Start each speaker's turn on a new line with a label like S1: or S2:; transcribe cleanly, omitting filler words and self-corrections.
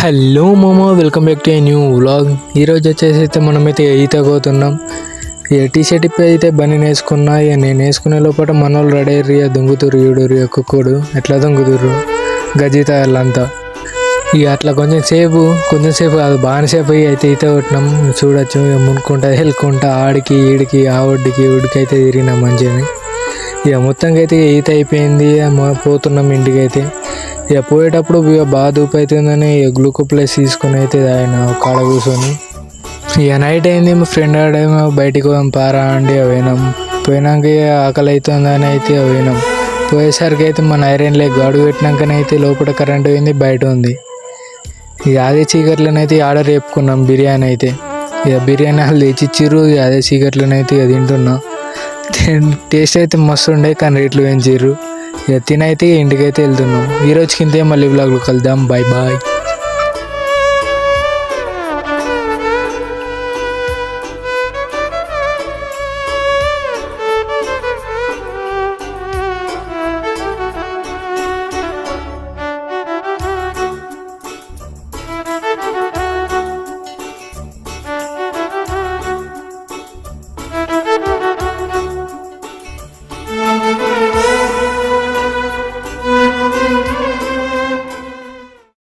S1: Hello మామా, welcome back to a new vlog. ఈరోజు వచ్చేసి అయితే మనమైతే ఈత పోతున్నాం. ఇక టీ షర్ట్ ఇప్పి అయితే బండి వేసుకున్నా. ఇక నేను వేసుకునే లోపల మన వాళ్ళు రెడీ అయ్యి దుంగుతురు ఈడురు కుక్కుడు ఎట్లా దుంగుతుర్రు గజిత వాళ్ళంతా. ఇక అట్లా కొంచెం సేపు అది బాగా సేపు అయ్యి అయితే ఈత కొట్టినాం. చూడొచ్చు ఇక మునుకుంటా వెళ్ళుకుంటా ఆడికి ఈడికి ఆ ఒడ్డుకి అయితే తిరిగినాం మంచిగా. ఇక మొత్తంగా అయితే ఈత అయిపోయింది. పోతున్నాం ఇంటికి అయితే. ఇక పోయేటప్పుడు ఇక బాగా దూపు అవుతుందని గ్లూకో ప్లస్ తీసుకొని అయితే ఆయన కాడ కూర్చొని ఇక నైట్ అయింది. మా ఫ్రెండ్ ఆడేమో బయటికి పోయాం పారా అండి పోయినాం. పోయినాక ఆకలి అవుతుందని అయితే పోయినాం. పోయేసరికి అయితే మన ఐరన్ లెగ్ అడుగు పెట్టినాకనైతే లోపల కరెంట్ పోయింది, బయట ఉంది. ఇక అదే చీకట్లనైతే ఆర్డర్ చెప్పుకున్నాం బిర్యానీ అయితే. ఇక బిర్యానీ వాళ్ళు తెచ్చిచ్చిర్రు. ఇక అదే చీకట్లనైతే ఇక తింటున్నాం. టేస్ట్ అయితే మస్తు ఉండే, కానీ రేట్లు పెంచిర్రు. ఇక తినైతే ఇంటికైతే వెళ్తున్నాం. ఈరోజుకి ఇంతే, మళ్ళీ బ్లాగ్లో కలుద్దాం. Bye bye.